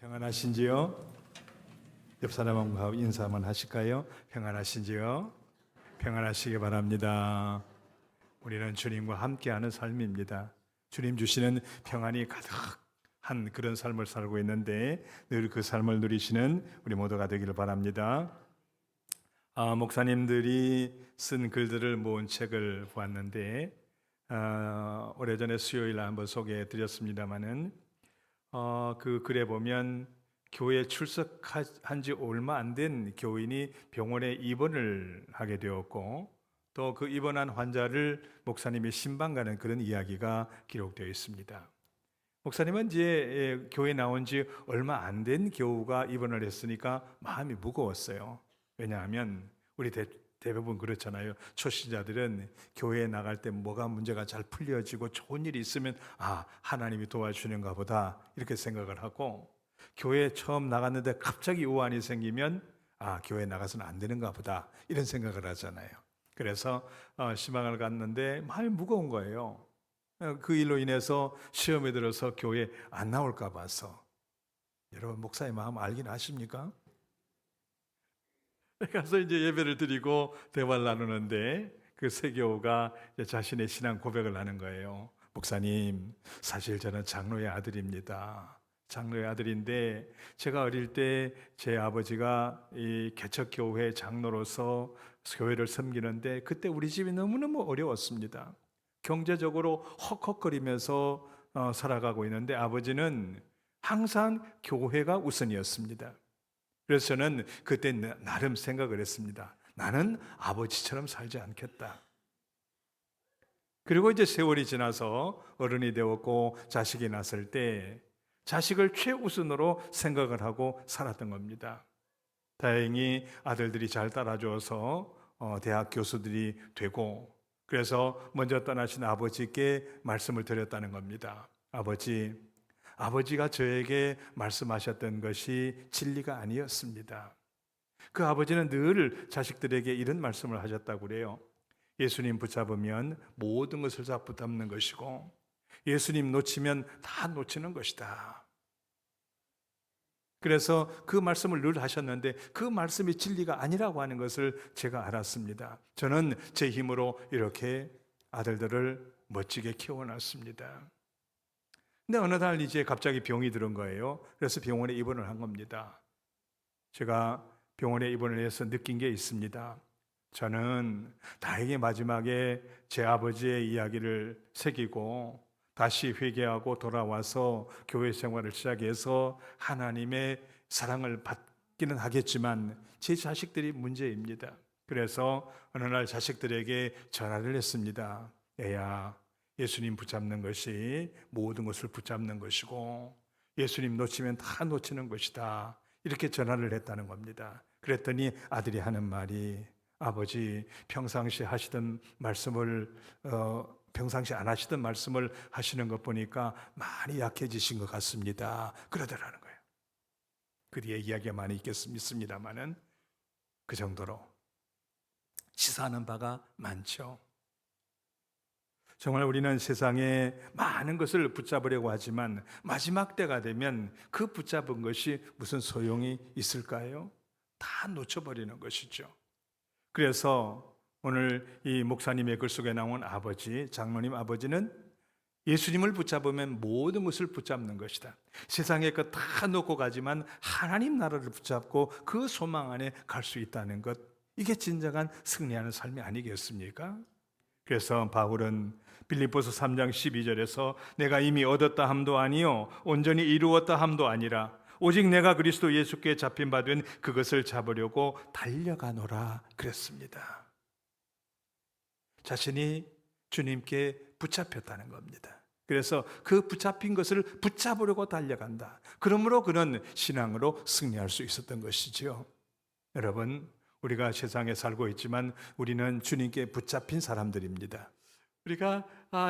평안하신지요? 옆 사람하고 인사 한번 하실까요? 평안하신지요? 평안하시기 바랍니다. 우리는 주님과 함께하는 삶입니다. 주님 주시는 평안이 가득한 그런 삶을 살고 있는데 늘 그 삶을 누리시는 우리 모두가 되기를 바랍니다. 목사님들이 쓴 글들을 모은 책을 보았는데 오래전에 수요일에 한번 소개해 드렸습니다마는 그 글에 보면 교회에 출석한 지 얼마 안 된 교인이 병원에 입원을 하게 되었고 또 그 입원한 환자를 목사님이 신방 가는 그런 이야기가 기록되어 있습니다. 목사님은 이제 교회 나온 지 얼마 안 된 교우가 입원을 했으니까 마음이 무거웠어요. 왜냐하면 우리 대부분 그렇잖아요. 초신자들은 교회에 나갈 때 뭐가 문제가 잘 풀려지고 좋은 일이 있으면 하나님이 도와주는가 보다 이렇게 생각을 하고, 교회에 처음 나갔는데 갑자기 우환이 생기면 교회 나가서는 안 되는가 보다 이런 생각을 하잖아요. 그래서 신방을 갔는데 마음이 무거운 거예요. 그 일로 인해서 시험에 들어서 교회 안 나올까 봐서. 여러분 목사의 마음 알긴 아십니까? 가서 이제 예배를 드리고 대화를 나누는데 그 세교우가 자신의 신앙 고백을 하는 거예요. 목사님, 사실 저는 장로의 아들입니다. 장로의 아들인데 제가 어릴 때 제 아버지가 이 개척교회 장로로서 교회를 섬기는데 그때 우리 집이 너무너무 어려웠습니다. 경제적으로 헉헉거리면서 살아가고 있는데 아버지는 항상 교회가 우선이었습니다. 그래서 저는 그때 나름 생각을 했습니다. 나는 아버지처럼 살지 않겠다. 그리고 이제 세월이 지나서 어른이 되었고 자식이 낳았을 때 자식을 최우선으로 생각을 하고 살았던 겁니다. 다행히 아들들이 잘 따라줘서 대학 교수들이 되고, 그래서 먼저 떠나신 아버지께 말씀을 드렸다는 겁니다. 아버지가 저에게 말씀하셨던 것이 진리가 아니었습니다. 그 아버지는 늘 자식들에게 이런 말씀을 하셨다고 그래요. 예수님 붙잡으면 모든 것을 다 붙잡는 것이고 예수님 놓치면 다 놓치는 것이다. 그래서 그 말씀을 늘 하셨는데 그 말씀이 진리가 아니라고 하는 것을 제가 알았습니다. 저는 제 힘으로 이렇게 아들들을 멋지게 키워놨습니다. 근데 어느 날 이제 갑자기 병이 들은 거예요. 그래서 병원에 입원을 한 겁니다. 제가 병원에 입원을 해서 느낀 게 있습니다. 저는 다행히 마지막에 제 아버지의 이야기를 새기고 다시 회개하고 돌아와서 교회 생활을 시작해서 하나님의 사랑을 받기는 하겠지만 제 자식들이 문제입니다. 그래서 어느 날 자식들에게 전화를 했습니다. 애야, 예수님 붙잡는 것이 모든 것을 붙잡는 것이고 예수님 놓치면 다 놓치는 것이다. 이렇게 전화를 했다는 겁니다. 그랬더니 아들이 하는 말이, 아버지 평상시 하시던 말씀을 평상시 안 하시던 말씀을 하시는 것 보니까 많이 약해지신 것 같습니다. 그러더라는 거예요. 그 뒤에 이야기가 많이 있겠습니다만은 그 정도로 시사하는 바가 많죠. 정말 우리는 세상에 많은 것을 붙잡으려고 하지만 마지막 때가 되면 그 붙잡은 것이 무슨 소용이 있을까요? 다 놓쳐버리는 것이죠. 그래서 오늘 이 목사님의 글 속에 나온 아버지, 장로님 아버지는 예수님을 붙잡으면 모든 것을 붙잡는 것이다. 세상의 것 다 놓고 가지만 하나님 나라를 붙잡고 그 소망 안에 갈 수 있다는 것, 이게 진정한 승리하는 삶이 아니겠습니까? 그래서 바울은 빌립보서 3장 12절에서 내가 이미 얻었다 함도 아니요 온전히 이루었다 함도 아니라 오직 내가 그리스도 예수께 잡힌 바 된 그것을 잡으려고 달려가노라 그랬습니다. 자신이 주님께 붙잡혔다는 겁니다. 그래서 그 붙잡힌 것을 붙잡으려고 달려간다. 그러므로 그는 신앙으로 승리할 수 있었던 것이지요. 여러분, 우리가 세상에 살고 있지만 우리는 주님께 붙잡힌 사람들입니다. 우리가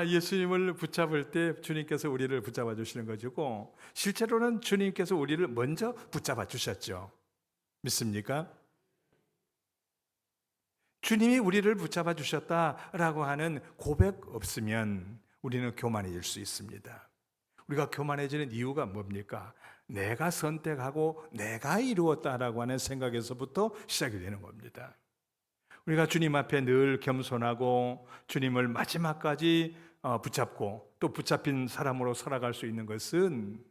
예수님을 붙잡을 때 주님께서 우리를 붙잡아 주시는 것이고 실제로는 주님께서 우리를 먼저 붙잡아 주셨죠. 믿습니까? 주님이 우리를 붙잡아 주셨다라고 하는 고백 없으면 우리는 교만해질 수 있습니다. 우리가 교만해지는 이유가 뭡니까? 내가 선택하고 내가 이루었다라고 하는 생각에서부터 시작이 되는 겁니다. 우리가 주님 앞에 늘 겸손하고 주님을 마지막까지 붙잡고 또 붙잡힌 사람으로 살아갈 수 있는 것은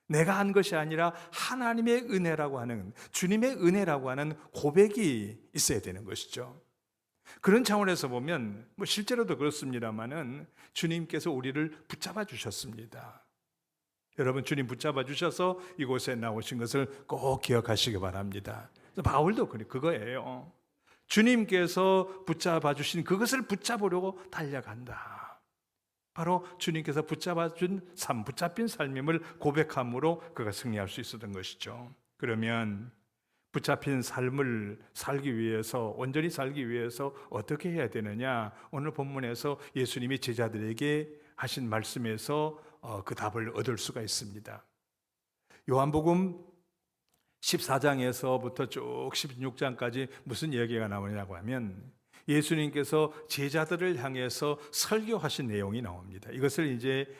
내가 한 것이 아니라 하나님의 은혜라고 하는, 주님의 은혜라고 하는 고백이 있어야 되는 것이죠. 그런 차원에서 보면 실제로도 그렇습니다마는 주님께서 우리를 붙잡아 주셨습니다. 여러분, 주님 붙잡아 주셔서 이곳에 나오신 것을 꼭 기억하시기 바랍니다. 바울도 그거예요. 주님께서 붙잡아 주신 그것을 붙잡으려고 달려간다. 바로 주님께서 붙잡아 준 삶, 붙잡힌 삶임을 고백함으로 그가 승리할 수 있었던 것이죠. 그러면 붙잡힌 삶을 살기 위해서, 온전히 살기 위해서 어떻게 해야 되느냐? 오늘 본문에서 예수님이 제자들에게 하신 말씀에서 그 답을 얻을 수가 있습니다. 요한복음 14장에서부터 쭉 16장까지 무슨 얘기가 나오냐고 하면 예수님께서 제자들을 향해서 설교하신 내용이 나옵니다. 이것을 이제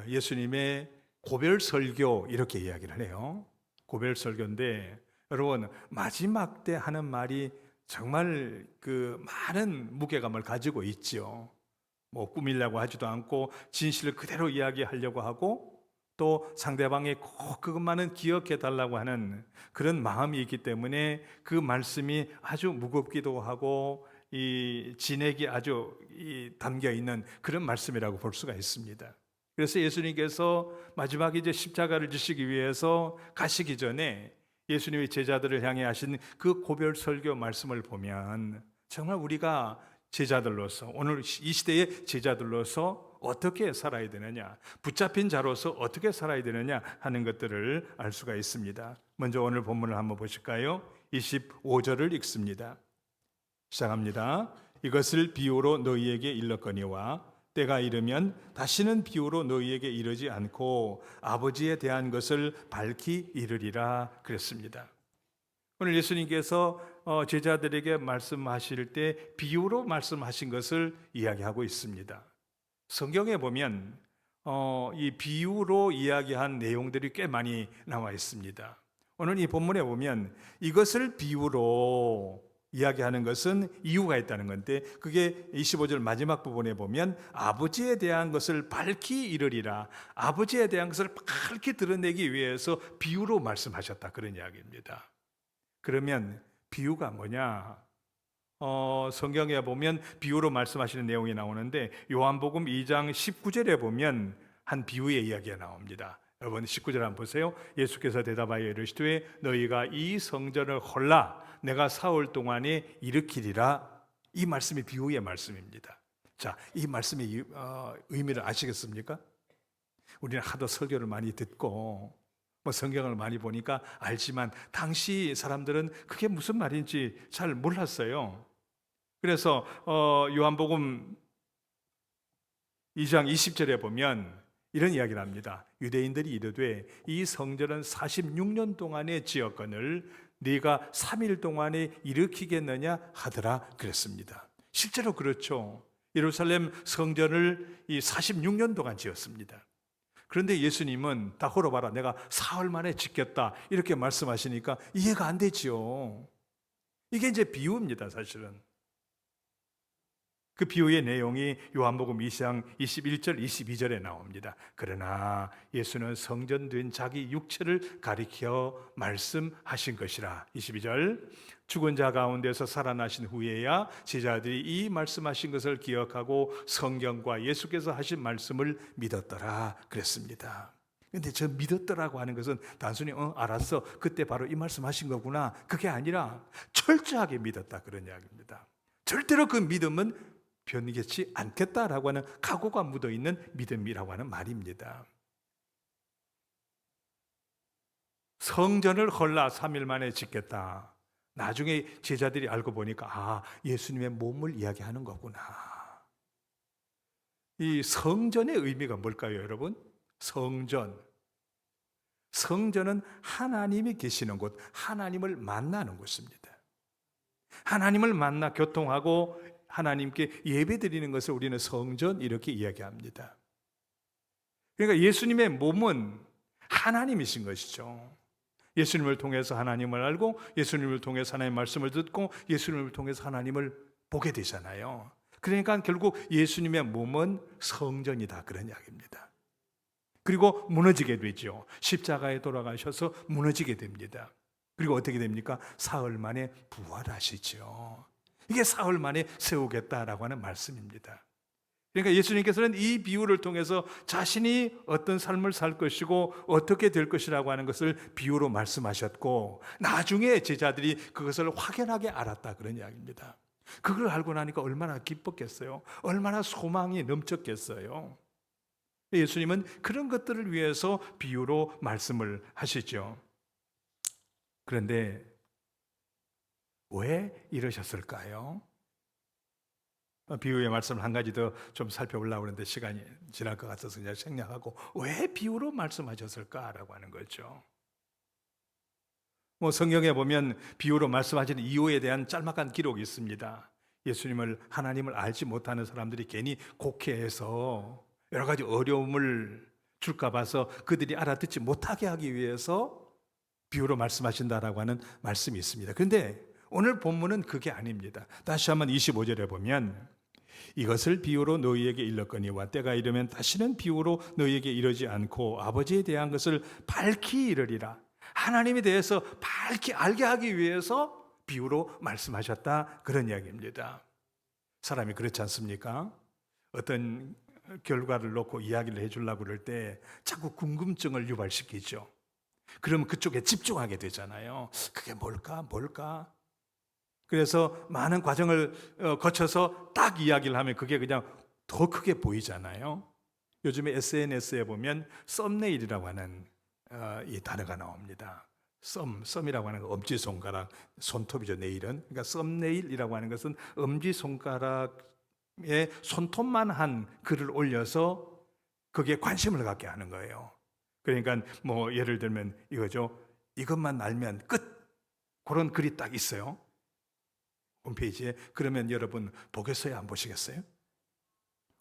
예수님의 고별 설교 이렇게 이야기를 해요. 고별 설교인데 여러분, 마지막 때 하는 말이 정말 그 많은 무게감을 가지고 있죠. 꾸밀려고 하지도 않고 진실을 그대로 이야기하려고 하고 또 상대방의 꼭 그것만은 기억해 달라고 하는 그런 마음이 있기 때문에 그 말씀이 아주 무겁기도 하고 이 진액이 아주 담겨 있는 그런 말씀이라고 볼 수가 있습니다. 그래서 예수님께서 마지막에 이제 십자가를 지시기 위해서 가시기 전에 예수님의 제자들을 향해 하신 그 고별 설교 말씀을 보면 정말 우리가 제자들로서, 오늘 이 시대의 제자들로서 어떻게 살아야 되느냐, 붙잡힌 자로서 어떻게 살아야 되느냐 하는 것들을 알 수가 있습니다. 먼저 오늘 본문을 한번 보실까요? 25절을 읽습니다. 시작합니다. 이것을 비유로 너희에게 일렀거니와 때가 이르면 다시는 비유로 너희에게 이르지 않고 아버지에 대한 것을 밝히 이르리라 그랬습니다. 오늘 예수님께서 제자들에게 말씀하실 때 비유로 말씀하신 것을 이야기하고 있습니다. 성경에 보면 이 비유로 이야기한 내용들이 꽤 많이 나와 있습니다. 오늘 이 본문에 보면 이것을 비유로 이야기하는 것은 이유가 있다는 건데 그게 25절 마지막 부분에 보면 아버지에 대한 것을 밝히 이르리라, 아버지에 대한 것을 밝히 드러내기 위해서 비유로 말씀하셨다, 그런 이야기입니다. 그러면 비유가 뭐냐? 성경에 보면 비유로 말씀하시는 내용이 나오는데 요한복음 2장 19절에 보면 한 비유의 이야기가 나옵니다. 여러분 19절 한번 보세요. 예수께서 대답하여 이르시되 너희가 이 성전을 헐라 내가 사흘 동안에 일으키리라. 이 말씀이 비유의 말씀입니다. 자, 이 말씀의 의미를 아시겠습니까? 우리는 하도 설교를 많이 듣고 성경을 많이 보니까 알지만 당시 사람들은 그게 무슨 말인지 잘 몰랐어요. 그래서 요한복음 2장 20절에 보면 이런 이야기를 합니다. 유대인들이 이르되 이 성전은 46년 동안에 지었거늘 네가 3일 동안에 일으키겠느냐 하더라 그랬습니다. 실제로 그렇죠. 예루살렘 성전을 이 46년 동안 지었습니다. 그런데 예수님은 다 헐어봐라 내가 사흘 만에 짓겠다 이렇게 말씀하시니까 이해가 안 되지요. 이게 이제 비유입니다. 사실은 그 비유의 내용이 요한복음 2장 21절 22절에 나옵니다. 그러나 예수는 성전된 자기 육체를 가리켜 말씀하신 것이라. 22절 죽은 자 가운데서 살아나신 후에야 제자들이 이 말씀하신 것을 기억하고 성경과 예수께서 하신 말씀을 믿었더라 그랬습니다. 그런데 저 믿었더라고 하는 것은 단순히 알았어 그때 바로 이 말씀하신 거구나 그게 아니라 철저하게 믿었다 그런 이야기입니다. 절대로 그 믿음은 변하지 않겠다라고 하는 각오가 묻어있는 믿음이라고 하는 말입니다. 성전을 헐라 3일 만에 짓겠다. 나중에 제자들이 알고 보니까 예수님의 몸을 이야기하는 거구나. 이 성전의 의미가 뭘까요, 여러분? 성전은 하나님이 계시는 곳, 하나님을 만나는 곳입니다. 하나님을 만나 교통하고 하나님께 예배드리는 것을 우리는 성전 이렇게 이야기합니다. 그러니까 예수님의 몸은 하나님이신 것이죠. 예수님을 통해서 하나님을 알고 예수님을 통해서 하나님의 말씀을 듣고 예수님을 통해서 하나님을 보게 되잖아요. 그러니까 결국 예수님의 몸은 성전이다, 그런 이야기입니다. 그리고 무너지게 되죠. 십자가에 돌아가셔서 무너지게 됩니다. 그리고 어떻게 됩니까? 사흘 만에 부활하시죠. 이게 사흘 만에 세우겠다라고 하는 말씀입니다. 그러니까 예수님께서는 이 비유를 통해서 자신이 어떤 삶을 살 것이고 어떻게 될 것이라고 하는 것을 비유로 말씀하셨고, 나중에 제자들이 그것을 확연하게 알았다, 그런 이야기입니다. 그걸 알고 나니까 얼마나 기뻤겠어요. 얼마나 소망이 넘쳤겠어요. 예수님은 그런 것들을 위해서 비유로 말씀을 하시죠. 그런데 왜 이러셨을까요? 비유의 말씀을 한 가지 더 좀 살펴보려고 하는데 시간이 지날 것 같아서 그냥 생략하고, 왜 비유로 말씀하셨을까라고 하는 거죠. 성경에 보면 비유로 말씀하시는 이유에 대한 짤막한 기록이 있습니다. 예수님을, 하나님을 알지 못하는 사람들이 괜히 곡해해서 여러 가지 어려움을 줄까 봐서 그들이 알아듣지 못하게 하기 위해서 비유로 말씀하신다라고 하는 말씀이 있습니다. 그런데 오늘 본문은 그게 아닙니다. 다시 한번 25절에 보면, 이것을 비유로 너희에게 일렀거니와 때가 이르면 다시는 비유로 너희에게 이르지 않고 아버지에 대한 것을 밝히 이르리라. 하나님에 대해서 밝히 알게 하기 위해서 비유로 말씀하셨다, 그런 이야기입니다. 사람이 그렇지 않습니까? 어떤 결과를 놓고 이야기를 해주려고 그럴 때 자꾸 궁금증을 유발시키죠. 그러면 그쪽에 집중하게 되잖아요. 그게 뭘까? 그래서 많은 과정을 거쳐서 딱 이야기를 하면 그게 그냥 더 크게 보이잖아요. 요즘에 SNS에 보면 썸네일이라고 하는 이 단어가 나옵니다. 썸이라고 하는 거 엄지손가락, 손톱이죠, 네일은. 그러니까 썸네일이라고 하는 것은 엄지손가락에 손톱만 한 글을 올려서 거기에 관심을 갖게 하는 거예요. 그러니까 예를 들면 이거죠. 이것만 알면 끝. 그런 글이 딱 있어요, 홈페이지에. 그러면 여러분 보겠어요, 안 보시겠어요?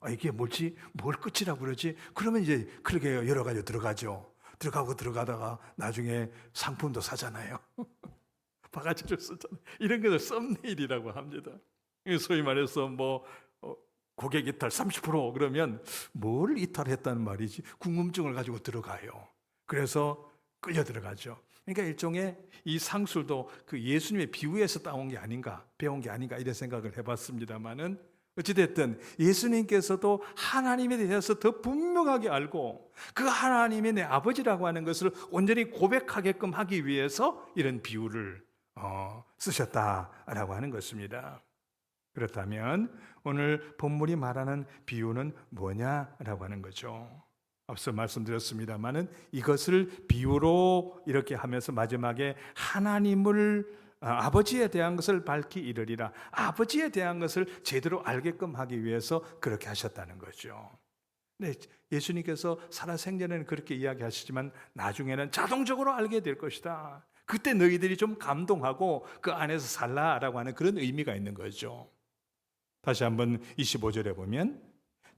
이게 뭐지? 뭘 끝이라고 그러지? 그러면 이제 그렇게 여러 가지 들어가죠. 들어가다가 나중에 상품도 사잖아요. 바가지를 쓰잖아요. 이런 것을 썸네일이라고 합니다. 소위 말해서 고객 이탈 30% 그러면 뭘 이탈했다는 말이지? 궁금증을 가지고 들어가요. 그래서 끌려 들어가죠. 그러니까 일종의 이 상술도 그 예수님의 비유에서 따온 게 아닌가, 배운 게 아닌가, 이런 생각을 해봤습니다만은, 어찌됐든 예수님께서도 하나님에 대해서 더 분명하게 알고 그 하나님이 내 아버지라고 하는 것을 온전히 고백하게끔 하기 위해서 이런 비유를 쓰셨다라고 하는 것입니다. 그렇다면 오늘 본문이 말하는 비유는 뭐냐라고 하는 거죠. 앞서 말씀드렸습니다마는 이것을 비유로 이렇게 하면서 마지막에 아버지에 대한 것을 밝히 이르리라. 아버지에 대한 것을 제대로 알게끔 하기 위해서 그렇게 하셨다는 거죠. 네, 예수님께서 살아생전에는 그렇게 이야기하시지만 나중에는 자동적으로 알게 될 것이다. 그때 너희들이 좀 감동하고 그 안에서 살라라고 하는 그런 의미가 있는 거죠. 다시 한번 25절에 보면,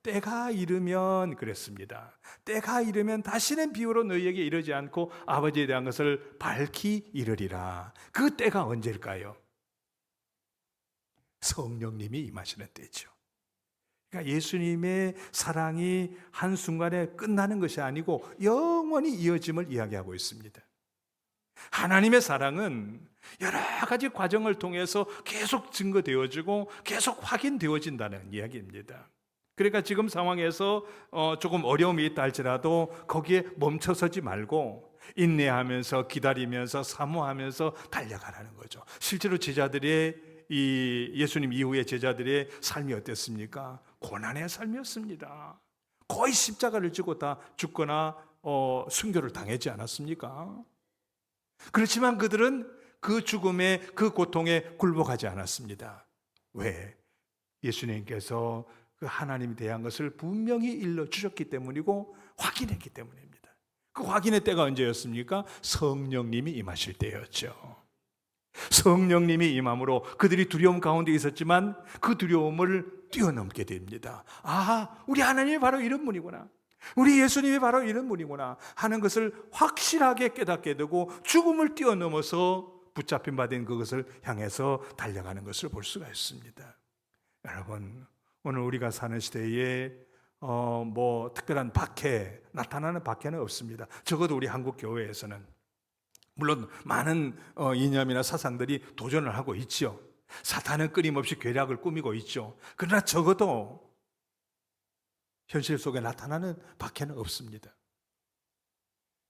때가 이르면 그랬습니다. 때가 이르면 다시는 비유로 너희에게 이르지 않고 아버지에 대한 것을 밝히 이르리라. 그 때가 언제일까요? 성령님이 임하시는 때죠. 그러니까 예수님의 사랑이 한순간에 끝나는 것이 아니고 영원히 이어짐을 이야기하고 있습니다. 하나님의 사랑은 여러 가지 과정을 통해서 계속 증거되어지고 계속 확인되어진다는 이야기입니다. 그러니까 지금 상황에서 조금 어려움이 있다 할지라도 거기에 멈춰서지 말고 인내하면서 기다리면서 사모하면서 달려가라는 거죠. 실제로 제자들의 이 예수님 이후의 제자들의 삶이 어땠습니까? 고난의 삶이었습니다. 거의 십자가를 지고 다 죽거나 순교를 당하지 않았습니까? 그렇지만 그들은 그 죽음에, 그 고통에 굴복하지 않았습니다. 왜? 예수님께서 그 하나님에 대한 것을 분명히 일러주셨기 때문이고 확인했기 때문입니다. 그 확인의 때가 언제였습니까? 성령님이 임하실 때였죠. 성령님이 임함으로 그들이 두려움 가운데 있었지만 그 두려움을 뛰어넘게 됩니다. 우리 하나님이 바로 이런 분이구나. 우리 예수님이 바로 이런 분이구나 하는 것을 확실하게 깨닫게 되고 죽음을 뛰어넘어서 붙잡힌 바 된 그것을 향해서 달려가는 것을 볼 수가 있습니다. 여러분, 오늘 우리가 사는 시대에 특별한 박해, 나타나는 박해는 없습니다. 적어도 우리 한국 교회에서는. 물론 많은 이념이나 사상들이 도전을 하고 있죠. 사탄은 끊임없이 괴략을 꾸미고 있죠. 그러나 적어도 현실 속에 나타나는 박해는 없습니다.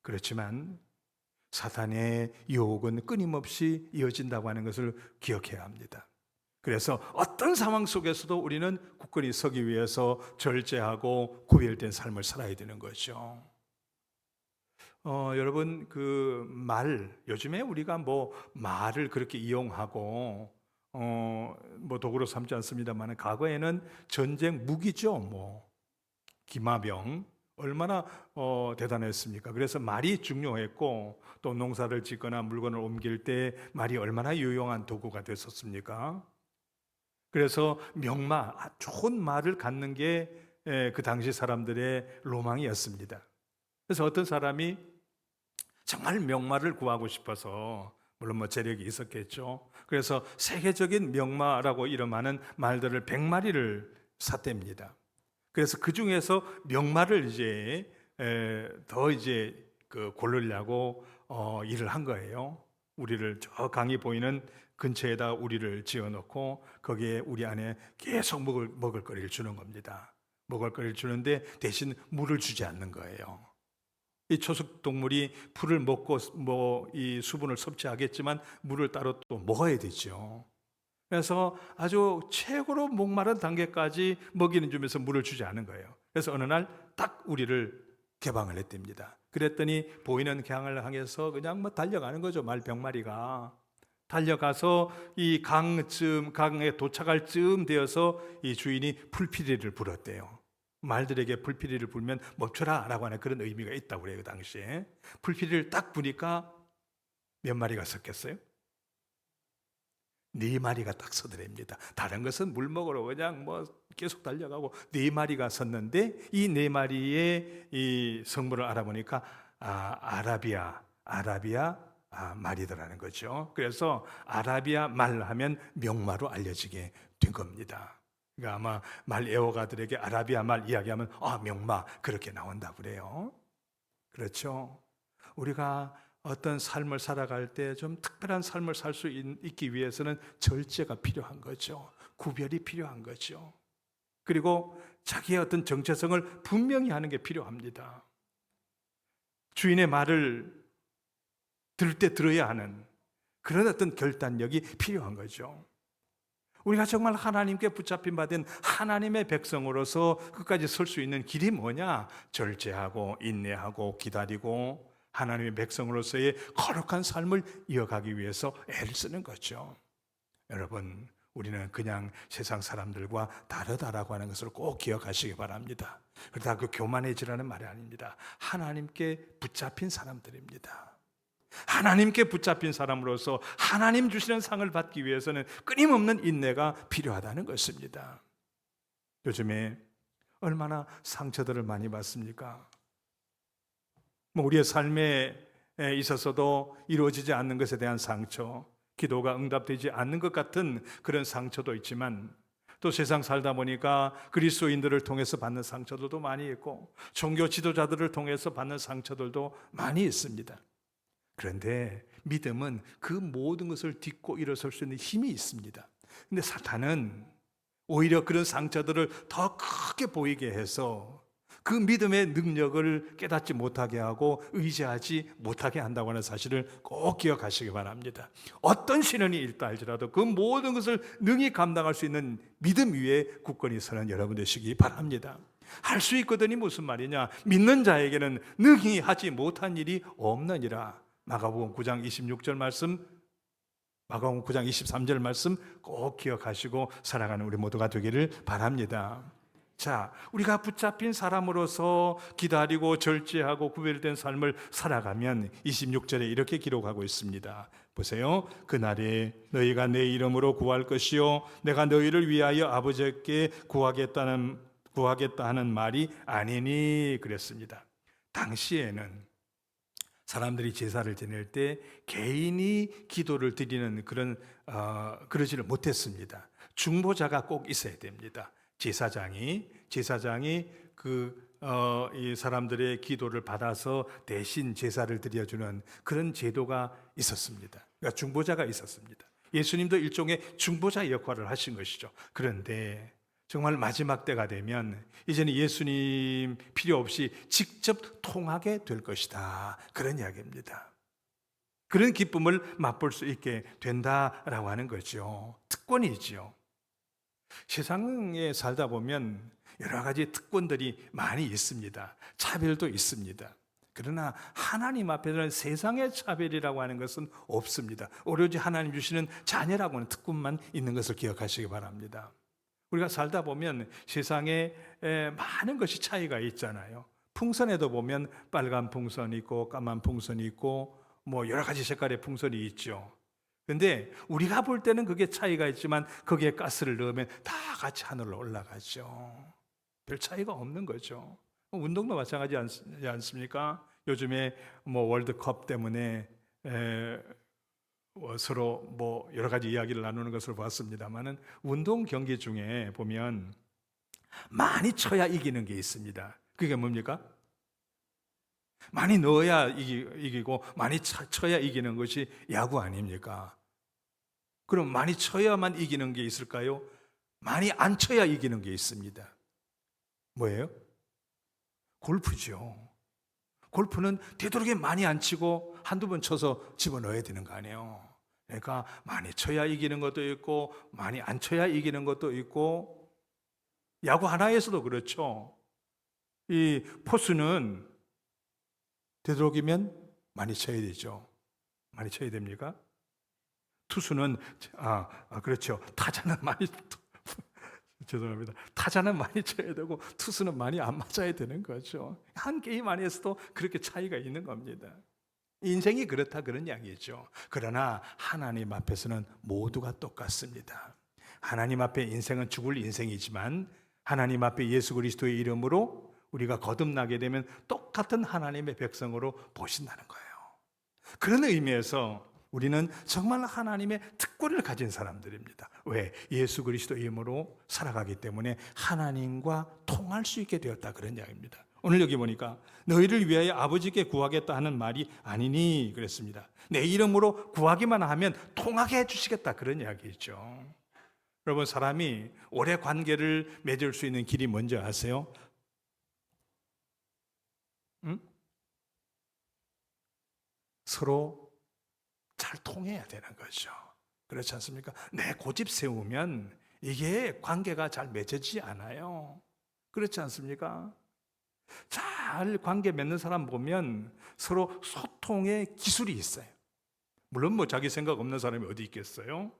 그렇지만 사탄의 유혹은 끊임없이 이어진다고 하는 것을 기억해야 합니다. 그래서 어떤 상황 속에서도 우리는 굳건히 서기 위해서 절제하고 구별된 삶을 살아야 되는 거죠. 여러분, 요즘에 우리가 말을 그렇게 이용하고 도구로 삼지 않습니다만, 과거에는 전쟁 무기죠. 기마병 얼마나 대단했습니까? 그래서 말이 중요했고, 또 농사를 짓거나 물건을 옮길 때 말이 얼마나 유용한 도구가 됐었습니까? 그래서 명마, 좋은 말을 갖는 게 그 당시 사람들의 로망이었습니다. 그래서 어떤 사람이 정말 명마를 구하고 싶어서, 물론 재력이 있었겠죠. 그래서 세계적인 명마라고 이름하는 말들을 100마리를 샀답니다. 그래서 그 중에서 명마를 더 고르려고 일을 한 거예요. 우리를 저 강이 보이는 근처에다 우리를 지어놓고 거기에 우리 안에 계속 먹을 거리를 주는 겁니다. 먹을 거리를 주는데 대신 물을 주지 않는 거예요. 이 초식 동물이 풀을 먹고 이 수분을 섭취하겠지만 물을 따로 또 먹어야 되죠. 그래서 아주 최고로 목마른 단계까지 먹이는 주면서 물을 주지 않은 거예요. 그래서 어느 날 딱 우리를 개방을 했답니다. 그랬더니 보이는 강을 향해서 그냥 달려가는 거죠. 말 100마리가 달려가서 이 강에 도착할 즈음 되어서 이 주인이 풀피리를 불었대요. 말들에게 풀피리를 불면 멈춰라 라고 하는 그런 의미가 있다고 그래요. 그 당시에 풀피리를 딱 부니까 몇 마리가 섰겠어요? 4마리가 딱 서더랍니다. 다른 것은 물 먹으러 그냥 계속 달려가고 4마리가 섰는데, 이 4마리의 이 성분을 알아보니까 아라비아 말이더라는 거죠. 그래서 아라비아 말 하면 명마로 알려지게 된 겁니다. 그러니까 아마 말 애호가들에게 아라비아 말 이야기하면 명마 그렇게 나온다고 그래요. 그렇죠. 우리가 어떤 삶을 살아갈 때 좀 특별한 삶을 살 수 있기 위해서는 절제가 필요한 거죠. 구별이 필요한 거죠. 그리고 자기의 어떤 정체성을 분명히 하는 게 필요합니다. 주인의 말을 들을 때 들어야 하는 그런 어떤 결단력이 필요한 거죠. 우리가 정말 하나님께 붙잡힌 바 된 하나님의 백성으로서 끝까지 설 수 있는 길이 뭐냐? 절제하고 인내하고 기다리고 하나님의 백성으로서의 거룩한 삶을 이어가기 위해서 애를 쓰는 거죠. 여러분, 우리는 그냥 세상 사람들과 다르다라고 하는 것을 꼭 기억하시기 바랍니다. 그러다 교만해지라는 말이 아닙니다. 하나님께 붙잡힌 사람들입니다. 하나님께 붙잡힌 사람으로서 하나님 주시는 상을 받기 위해서는 끊임없는 인내가 필요하다는 것입니다. 요즘에 얼마나 상처들을 많이 받습니까? 우리의 삶에 있어서도 이루어지지 않는 것에 대한 상처, 기도가 응답되지 않는 것 같은 그런 상처도 있지만, 또 세상 살다 보니까 그리스도인들을 통해서 받는 상처들도 많이 있고 종교 지도자들을 통해서 받는 상처들도 많이 있습니다. 그런데 믿음은 그 모든 것을 딛고 일어설 수 있는 힘이 있습니다. 근데 사탄은 오히려 그런 상처들을 더 크게 보이게 해서 그 믿음의 능력을 깨닫지 못하게 하고 의지하지 못하게 한다고 하는 사실을 꼭 기억하시기 바랍니다. 어떤 시련이 있다 할지라도 그 모든 것을 능히 감당할 수 있는 믿음 위에 굳건히 서는 여러분 되시기 바랍니다. 할 수 있거든이 무슨 말이냐? 믿는 자에게는 능히 하지 못한 일이 없느니라. 마가복음 9장 26절 말씀, 마가복음 9장 23절 말씀 꼭 기억하시고 살아가는 우리 모두가 되기를 바랍니다. 자, 우리가 붙잡힌 사람으로서 기다리고 절제하고 구별된 삶을 살아가면 26절에 이렇게 기록하고 있습니다. 보세요. 그날에 너희가 내 이름으로 구할 것이요 내가 너희를 위하여 아버지께 구하겠다 하는 말이 아니니 그랬습니다. 당시에는 사람들이 제사를 지낼 때 개인이 기도를 드리는 그러지를 못했습니다. 중보자가 꼭 있어야 됩니다. 제사장이 이 사람들의 기도를 받아서 대신 제사를 드려주는 그런 제도가 있었습니다. 그러니까 중보자가 있었습니다. 예수님도 일종의 중보자 역할을 하신 것이죠. 그런데 정말 마지막 때가 되면 이제는 예수님 필요 없이 직접 통하게 될 것이다. 그런 이야기입니다. 그런 기쁨을 맛볼 수 있게 된다라고 하는 거죠. 특권이지요. 세상에 살다 보면 여러 가지 특권들이 많이 있습니다. 차별도 있습니다. 그러나 하나님 앞에서는 세상의 차별이라고 하는 것은 없습니다. 오로지 하나님 주시는 자녀라고 하는 특권만 있는 것을 기억하시기 바랍니다. 우리가 살다 보면 세상에 많은 것이 차이가 있잖아요. 풍선에도 보면 빨간 풍선이 있고 까만 풍선이 있고 뭐 여러 가지 색깔의 풍선이 있죠. 근데 우리가 볼 때는 그게 차이가 있지만 거기에 가스를 넣으면 다 같이 하늘로 올라가죠. 별 차이가 없는 거죠. 운동도 마찬가지 않습니까? 요즘에 뭐 월드컵 때문에 서로 뭐 여러 가지 이야기를 나누는 것을 봤습니다만은 운동 경기 중에 보면 많이 쳐야 이기는 게 있습니다. 그게 뭡니까? 많이 넣어야 이기고 많이 쳐야 이기는 것이 야구 아닙니까? 그럼 많이 쳐야만 이기는 게 있을까요? 많이 안 쳐야 이기는 게 있습니다. 뭐예요? 골프죠. 골프는 되도록이면 많이 안 치고 한두 번 쳐서 집어넣어야 되는 거 아니에요. 그러니까 많이 쳐야 이기는 것도 있고 많이 안 쳐야 이기는 것도 있고 야구 하나에서도 그렇죠. 이 포수는 되도록이면 많이 쳐야 되죠. 많이 쳐야 됩니까? 투수는 그렇죠. 타자는 많이 죄송합니다. 타자는 많이 쳐야 되고 투수는 많이 안 맞아야 되는 거죠. 한 게임 안에서도 그렇게 차이가 있는 겁니다. 인생이 그렇다 그런 이야기죠. 그러나 하나님 앞에서는 모두가 똑같습니다. 하나님 앞에 인생은 죽을 인생이지만 하나님 앞에 예수 그리스도의 이름으로 우리가 거듭나게 되면 똑같은 하나님의 백성으로 보신다는 거예요. 그런 의미에서 우리는 정말 하나님의 특권을 가진 사람들입니다. 왜? 예수 그리스도의 이름으로 살아가기 때문에 하나님과 통할 수 있게 되었다 그런 이야기입니다. 오늘 여기 보니까 너희를 위하여 아버지께 구하겠다 하는 말이 아니니 그랬습니다. 내 이름으로 구하기만 하면 통하게 해주시겠다 그런 이야기죠. 여러분, 사람이 오래 관계를 맺을 수 있는 길이 뭔지 아세요? 서로 잘 통해야 되는 거죠. 그렇지 않습니까? 내 고집 세우면 이게 관계가 잘 맺어지지 않아요. 그렇지 않습니까? 잘 관계 맺는 사람 보면 서로 소통의 기술이 있어요. 물론 뭐 자기 생각 없는 사람이 어디 있겠어요?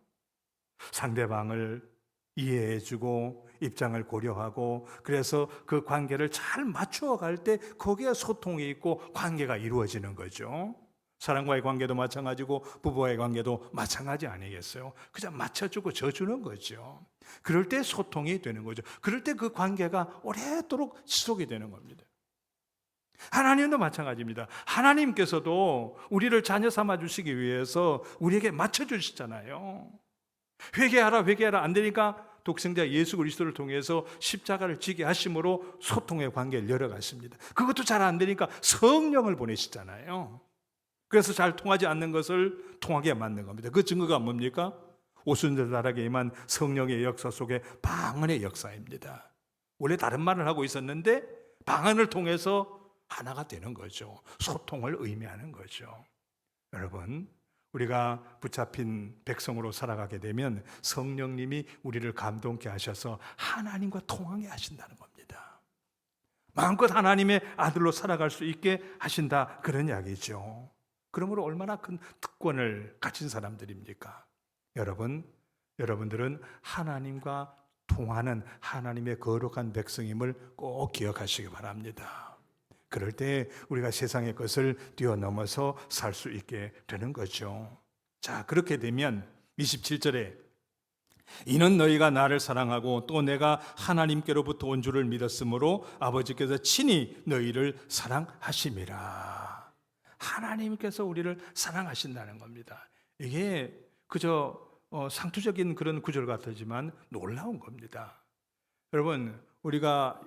상대방을 이해해주고 입장을 고려하고 그래서 그 관계를 잘 맞추어 갈 때 거기에 소통이 있고 관계가 이루어지는 거죠. 사람과의 관계도 마찬가지고 부부와의 관계도 마찬가지 아니겠어요? 그냥 맞춰주고 져주는 거죠. 그럴 때 소통이 되는 거죠. 그럴 때 그 관계가 오래도록 지속이 되는 겁니다. 하나님도 마찬가지입니다. 하나님께서도 우리를 자녀 삼아 주시기 위해서 우리에게 맞춰주시잖아요. 회개하라 안 되니까 독생자 예수 그리스도를 통해서 십자가를 지게 하심으로 소통의 관계를 열어가십니다. 그것도 잘 안 되니까 성령을 보내시잖아요. 그래서 잘 통하지 않는 것을 통하게 만든 겁니다. 그 증거가 뭡니까? 오순절날하게 임한 성령의 역사 속에 방언의 역사입니다. 원래 다른 말을 하고 있었는데 방언을 통해서 하나가 되는 거죠. 소통을 의미하는 거죠. 여러분, 우리가 붙잡힌 백성으로 살아가게 되면 성령님이 우리를 감동케 하셔서 하나님과 통하게 하신다는 겁니다. 마음껏 하나님의 아들로 살아갈 수 있게 하신다 그런 이야기죠. 그러므로 얼마나 큰 특권을 가진 사람들입니까? 여러분들은 하나님과 통하는 하나님의 거룩한 백성임을 꼭 기억하시기 바랍니다. 그럴 때 우리가 세상의 것을 뛰어넘어서 살 수 있게 되는 거죠. 자, 그렇게 되면 27절에 이는 너희가 나를 사랑하고 또 내가 하나님께로부터 온 줄을 믿었으므로 아버지께서 친히 너희를 사랑하심이라. 하나님께서 우리를 사랑하신다는 겁니다. 이게 그저 상투적인 그런 구절 같지만 놀라운 겁니다. 여러분, 우리가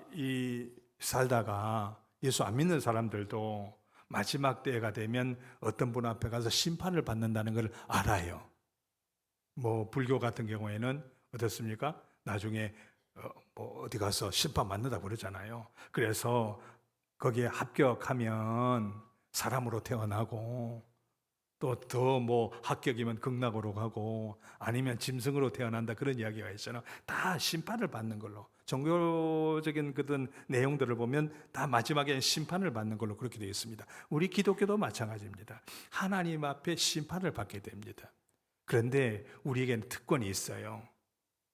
살다가 예수 안 믿는 사람들도 마지막 때가 되면 어떤 분 앞에 가서 심판을 받는다는 걸 알아요. 불교 같은 경우에는 어떻습니까? 나중에 어디 가서 심판 받는다고 그러잖아요. 그래서 거기에 합격하면 사람으로 태어나고, 또 더 합격이면 극락으로 가고, 아니면 짐승으로 태어난다, 그런 이야기가 있잖아요. 다 심판을 받는 걸로, 종교적인 그런 내용들을 보면 다 마지막에 심판을 받는 걸로 그렇게 되어 있습니다. 우리 기독교도 마찬가지입니다. 하나님 앞에 심판을 받게 됩니다. 그런데 우리에게는 특권이 있어요.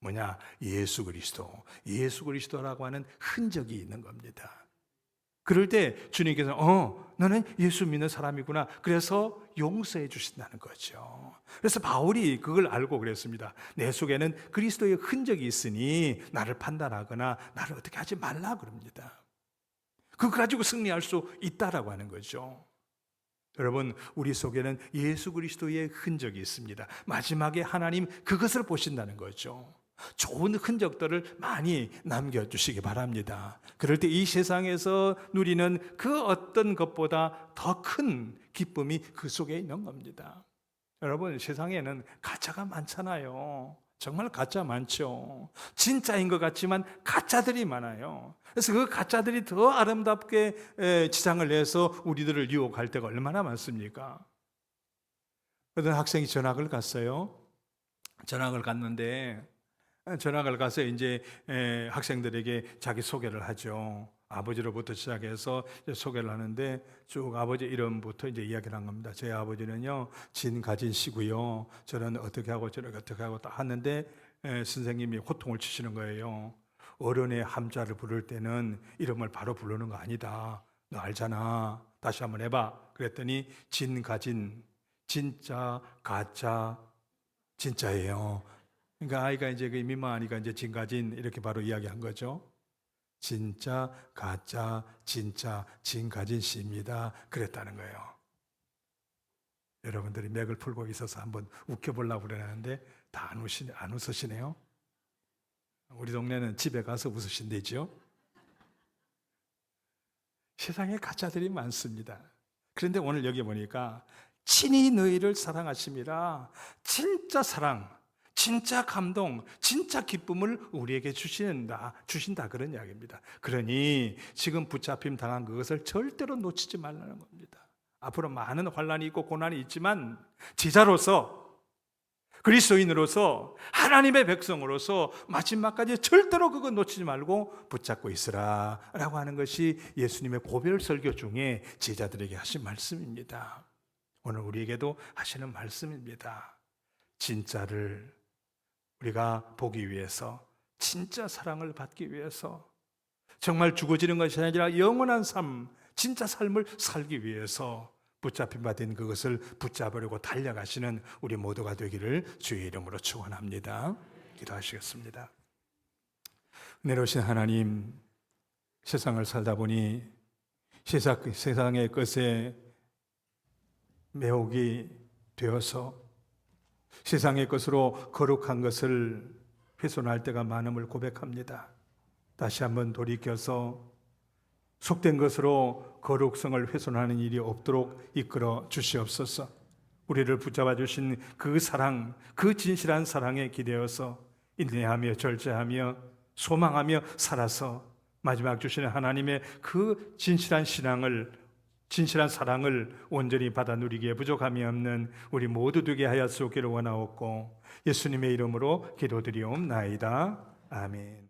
뭐냐? 예수 그리스도라고 하는 흔적이 있는 겁니다. 그럴 때 주님께서는 너는 예수 믿는 사람이구나, 그래서 용서해 주신다는 거죠. 그래서 바울이 그걸 알고 그랬습니다. 내 속에는 그리스도의 흔적이 있으니 나를 판단하거나 나를 어떻게 하지 말라 그럽니다. 그거 가지고 승리할 수 있다라고 하는 거죠. 여러분, 우리 속에는 예수 그리스도의 흔적이 있습니다. 마지막에 하나님 그것을 보신다는 거죠. 좋은 흔적들을 많이 남겨주시기 바랍니다. 그럴 때 이 세상에서 누리는 그 어떤 것보다 더 큰 기쁨이 그 속에 있는 겁니다. 여러분, 세상에는 가짜가 많잖아요. 정말 가짜 많죠. 진짜인 것 같지만 가짜들이 많아요. 그래서 그 가짜들이 더 아름답게 지상을 내서 우리들을 유혹할 때가 얼마나 많습니까? 어떤 학생이 전학을 갔어요. 전학을 가서 이제 학생들에게 자기 소개를 하죠. 아버지로부터 시작해서 소개를 하는데 쭉 아버지 이름부터 이제 이야기를 한 겁니다. 제 아버지는요, 진가진 씨고요. 저는 어떻게 하고 저렇게 어떻게 하고 딱 하는데 선생님이 호통을 치시는 거예요. 어른의 함자를 부를 때는 이름을 바로 부르는 거 아니다. 너 알잖아. 다시 한번 해봐. 그랬더니 진가진, 진짜, 가짜, 진짜예요. 그러니까 아이가 이제 민망하니까 이제 진가진 이렇게 바로 이야기한 거죠. 진짜, 가짜, 진짜, 진가진 씨입니다. 그랬다는 거예요. 여러분들이 맥을 풀고 있어서 한번 웃겨보려고 그러는데 다 안 웃으시네요. 우리 동네는 집에 가서 웃으신대죠. 세상에 가짜들이 많습니다. 그런데 오늘 여기 보니까 친히 너희를 사랑하심이라, 진짜 사랑, 진짜 감동, 진짜 기쁨을 우리에게 주신다 그런 이야기입니다. 그러니 지금 붙잡힘 당한 그것을 절대로 놓치지 말라는 겁니다. 앞으로 많은 환난이 있고 고난이 있지만 제자로서, 그리스도인으로서, 하나님의 백성으로서 마지막까지 절대로 그거 놓치지 말고 붙잡고 있으라 라고 하는 것이 예수님의 고별 설교 중에 제자들에게 하신 말씀입니다. 오늘 우리에게도 하시는 말씀입니다. 진짜를 우리가 보기 위해서, 진짜 사랑을 받기 위해서, 정말 죽어지는 것이 아니라 영원한 삶, 진짜 삶을 살기 위해서 붙잡힌 바 된 그것을 붙잡으려고 달려가시는 우리 모두가 되기를 주의 이름으로 축원합니다. 기도하시겠습니다. 은혜로우신 하나님, 세상을 살다 보니 세상의 것에 매혹이 되어서 세상의 것으로 거룩한 것을 훼손할 때가 많음을 고백합니다. 다시 한번 돌이켜서 속된 것으로 거룩성을 훼손하는 일이 없도록 이끌어 주시옵소서. 우리를 붙잡아 주신 그 사랑, 그 진실한 사랑에 기대어서 인내하며 절제하며 소망하며 살아서 마지막 주시는 하나님의 그 진실한 사랑을 온전히 받아 누리기에 부족함이 없는 우리 모두 되게 하였으기를 원하옵고 예수님의 이름으로 기도드리옵나이다. 아멘.